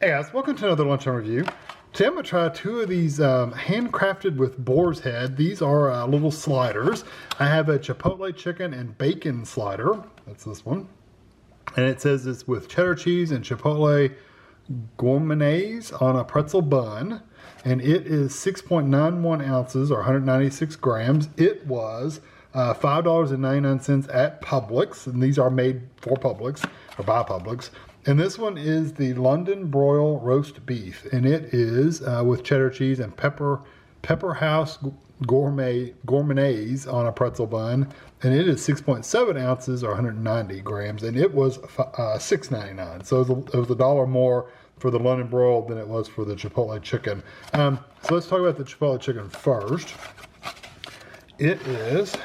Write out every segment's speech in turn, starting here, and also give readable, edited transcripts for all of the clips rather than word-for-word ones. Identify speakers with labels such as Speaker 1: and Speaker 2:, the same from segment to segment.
Speaker 1: Hey guys, welcome to another Lunchtime review. Today I'm going to try two of these handcrafted with boar's head. These are little sliders. I have a Chipotle Chicken and Bacon Slider. That's this one. And it says it's with cheddar cheese and Chipotle Gourmaise on a pretzel bun. And it is 6.91 ounces or 196 grams. It was $5.99 at Publix. And these are made for Publix or by Publix. And this one is the London Broil Roast Beef, and it is with cheddar cheese and Pepperhouse Gourmaise on a pretzel bun, and it is 6.7 ounces or 190 grams, and it was $6.99. So it was $1 more for the London Broil than it was for the Chipotle Chicken. So let's talk about the Chipotle Chicken first. It is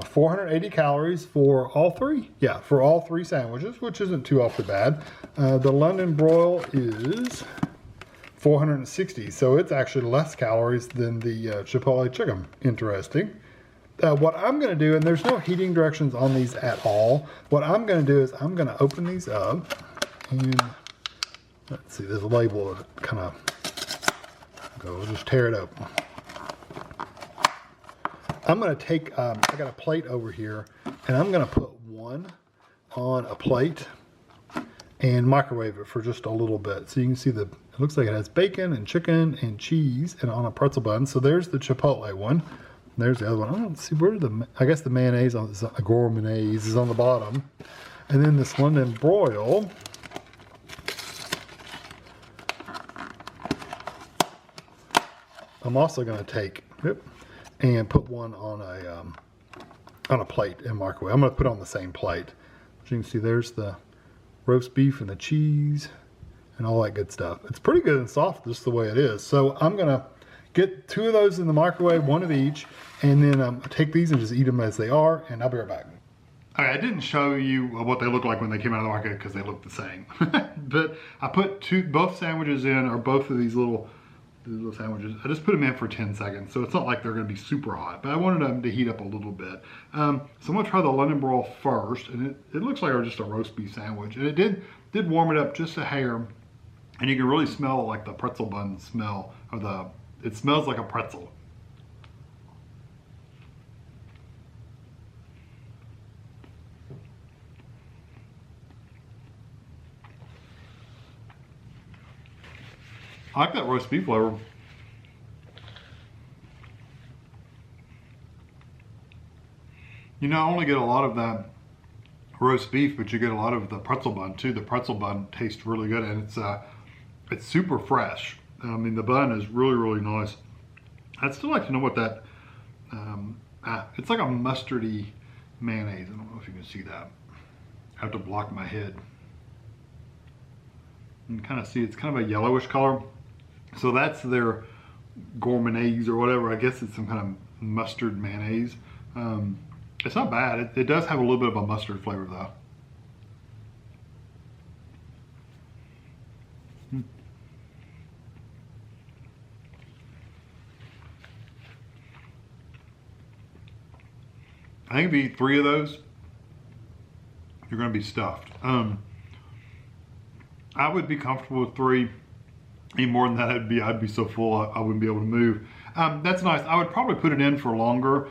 Speaker 1: 480 calories for all three. Yeah, for all three sandwiches, which isn't too awfully bad. The London Broil is 460, so it's actually less calories than the Chipotle Chicken. Interesting. What I'm going to do, and there's no heating directions on these at all, what I'm going to do is I'm going to open these up, and let's see, there's a label that kind of, we'll just tear it open. I'm going to take, I got a plate over here, and I'm going to put one on a plate and microwave it for just a little bit. So you can see it looks like it has bacon and chicken and cheese and on a pretzel bun. So there's the Chipotle one. There's the other one. I don't see where I guess the mayonnaise, gourmanaise is on the bottom. And then this London Broil. I'm also going to take, and put one on a plate and microwave. I'm going to put it on the same plate. As you can see, there's the roast beef and the cheese and all that good stuff. It's pretty good and soft just the way it is. So I'm going to get two of those in the microwave, one of each, and then take these and just eat them as they are, and I'll be right back. All right, I didn't show you what they look like when they came out of the market because they look the same. But I put both sandwiches in, or both of these little sandwiches. I just put them in for 10 seconds, so it's not like they're going to be super hot, but I wanted them to heat up a little bit. So I'm going to try the London Broil first, and it looks like just a roast beef sandwich, and it did warm it up just a hair, and you can really smell like the pretzel bun smell, or it smells like a pretzel. I like that roast beef flavor. You not only get a lot of that roast beef, but you get a lot of the pretzel bun too. The pretzel bun tastes really good, and it's super fresh. I mean, the bun is really, really nice. I'd still like to know what that, it's like a mustardy mayonnaise. I don't know if you can see that. I have to block my head. You can kind of see it's kind of a yellowish color. So that's their gourmanaise or whatever. I guess it's some kind of mustard mayonnaise. It's not bad. It does have a little bit of a mustard flavor though. I think if you eat 3 of those, you're going to be stuffed. I would be comfortable with 3. Any more than that, I'd be so full I wouldn't be able to move. That's nice. I would probably put it in for longer.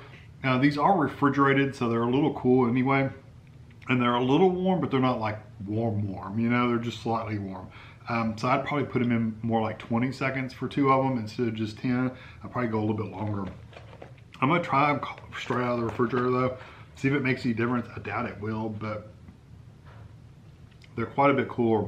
Speaker 1: These are refrigerated, so they're a little cool anyway. And they're a little warm, but they're not like warm, you know, they're just slightly warm. So I'd probably put them in more like 20 seconds for 2 of them instead of just 10. I'd probably go a little bit longer. I'm gonna try them straight out of the refrigerator though, see if it makes any difference. I doubt it will, but they're quite a bit cooler.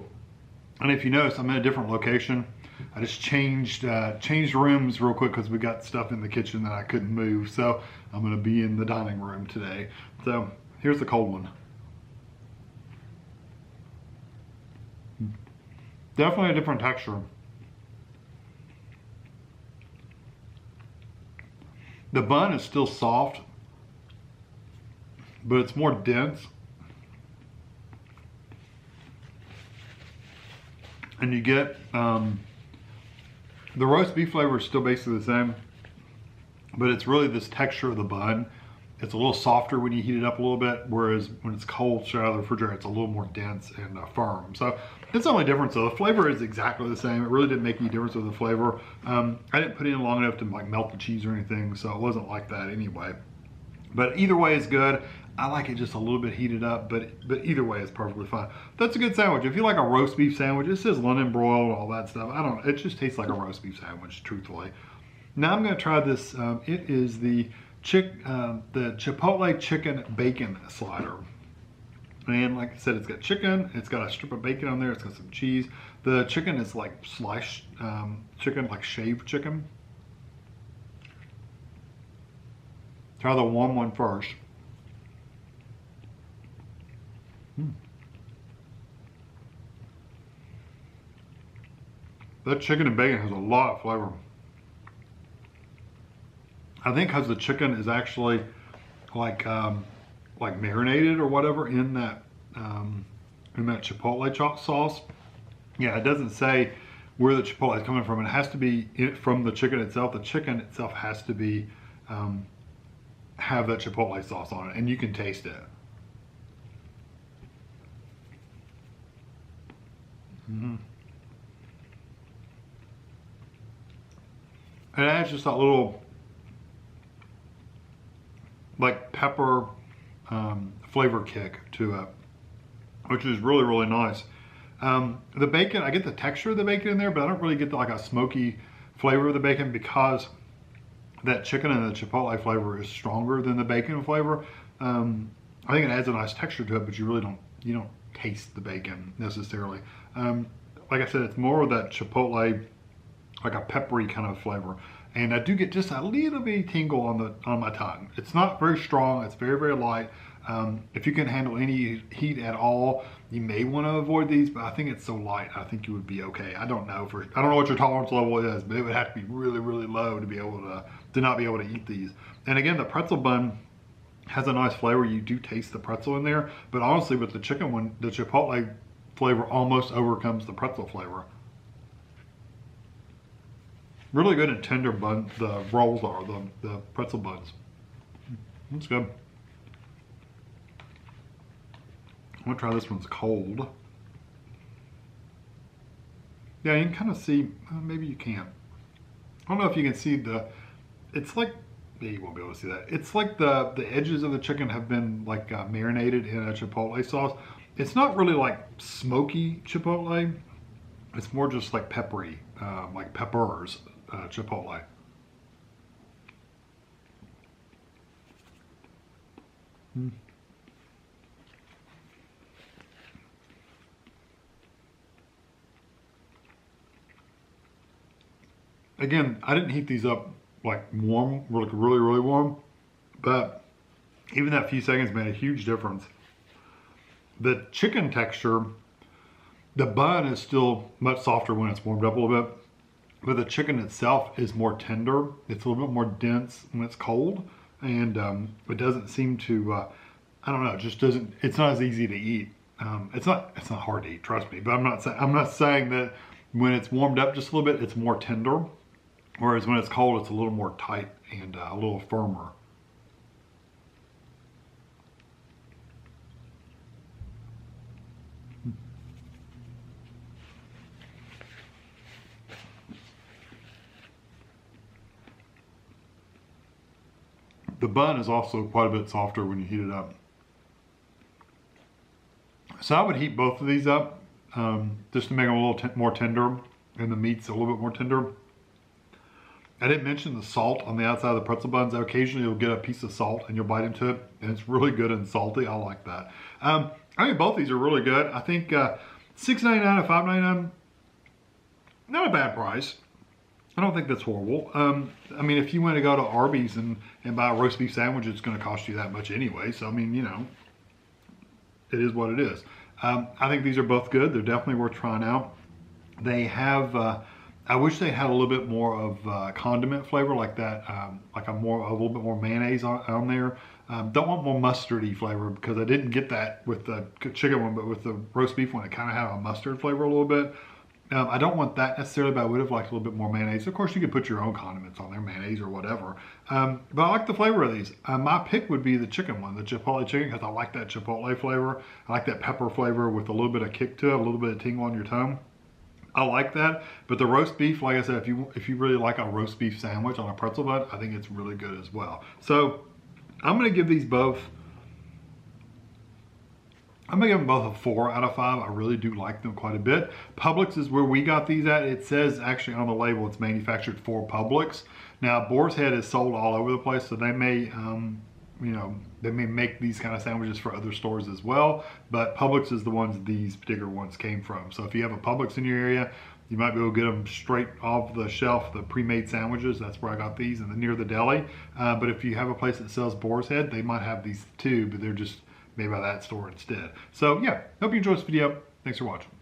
Speaker 1: And if you notice, I'm in a different location. I just changed rooms real quick because we got stuff in the kitchen that I couldn't move. So I'm gonna be in the dining room today. So here's the cold one. Definitely a different texture. The bun is still soft, but it's more dense. And you get, the roast beef flavor is still basically the same, but it's really this texture of the bun It's a little softer when you heat it up a little bit, whereas when it's cold straight out of the refrigerator, it's a little more dense and firm. So it's the only difference. So the flavor is exactly the same. It really didn't make any difference with the flavor. I didn't put it in long enough to like melt the cheese or anything, so it wasn't like that anyway. But either way is good. I like it just a little bit heated up, but either way is perfectly fine. That's a good sandwich. If you like a roast beef sandwich, it says London broil and all that stuff. It just tastes like a roast beef sandwich, truthfully. Now I'm gonna try this. It is the Chipotle Chicken Bacon Slider. And like I said, it's got chicken, it's got a strip of bacon on there, it's got some cheese. The chicken is like sliced chicken, like shaved chicken. Try the warm one first. That chicken and bacon has a lot of flavor. I think because the chicken is actually like marinated or whatever in that chipotle sauce. Yeah, it doesn't say where the chipotle is coming from. It has to be from the chicken itself. The chicken itself has to be have that chipotle sauce on it, and you can taste it. It adds just that little like pepper flavor kick to it, which is really, really nice. The bacon, I get the texture of the bacon in there, but I don't really get like a smoky flavor of the bacon because that chicken and the chipotle flavor is stronger than the bacon flavor. I think it adds a nice texture to it, but you really don't taste the bacon necessarily. Like I said, it's more of that chipotle, like a peppery kind of flavor. And I do get just a little bit tingle on my tongue. It's not very strong, it's very, very light. If you can handle any heat at all, you may want to avoid these, but I think it's so light, I think you would be okay. I don't know what your tolerance level is, but it would have to be really, really low to be able to not be able to eat these. And again, the pretzel bun has a nice flavor. You do taste the pretzel in there, but honestly with the chicken one, the chipotle flavor almost overcomes the pretzel flavor. Really good and tender bun, the rolls are, the pretzel buns. That's good. I'm gonna try this one's cold. Yeah, you can kind of see, maybe you can't. I don't know if you can see it's like, yeah, you won't be able to see that. It's like the edges of the chicken have been like marinated in a chipotle sauce. It's not really like smoky chipotle. It's more just like peppery, like peppers chipotle. Again, I didn't heat these up like warm, like really, really warm, but even that few seconds made a huge difference. The chicken texture, the bun is still much softer when it's warmed up a little bit, but the chicken itself is more tender. It's a little bit more dense when it's cold, and it doesn't seem to, I don't know, it just doesn't, it's not as easy to eat. It's not hard to eat, trust me, but I'm not saying that when it's warmed up just a little bit, it's more tender. Whereas when it's cold, it's a little more tight and a little firmer. The bun is also quite a bit softer when you heat it up. So I would heat both of these up just to make them a little more tender, and the meat's a little bit more tender. I didn't mention the salt on the outside of the pretzel buns. Occasionally you'll get a piece of salt and you'll bite into it, and it's really good and salty. I like that. I mean, both these are really good. I think $6.99 and $5.99, not a bad price. I don't think that's horrible. I mean, if you want to go to Arby's and buy a roast beef sandwich, it's going to cost you that much anyway. So, I mean, you know, it is what it is. I think these are both good. They're definitely worth trying out. They have... I wish they had a little bit more of condiment flavor like that, like a little bit more mayonnaise on there. Don't want more mustardy flavor because I didn't get that with the chicken one, but with the roast beef one, it kind of had a mustard flavor a little bit. I don't want that necessarily, but I would have liked a little bit more mayonnaise. Of course, you could put your own condiments on there, mayonnaise or whatever. But I like the flavor of these. My pick would be the chicken one, the Chipotle chicken, because I like that Chipotle flavor. I like that pepper flavor with a little bit of kick to it, a little bit of tingle on your tongue. I like that. But the roast beef, like I said, if you really like a roast beef sandwich on a pretzel bun, I think it's really good as well. So I'm going to give these both. I'm gonna give them both a 4 out of 5. I really do like them quite a bit. Publix is where we got these at. It says actually on the label it's manufactured for Publix. Now Boar's Head is sold all over the place, so they may, they may make these kind of sandwiches for other stores as well. But Publix is the ones these particular ones came from. So if you have a Publix in your area, you might be able to get them straight off the shelf, the pre-made sandwiches. That's where I got these, and near the deli. But if you have a place that sells Boar's Head, they might have these too, but they're just made by that store instead. So yeah, hope you enjoyed this video. Thanks for watching.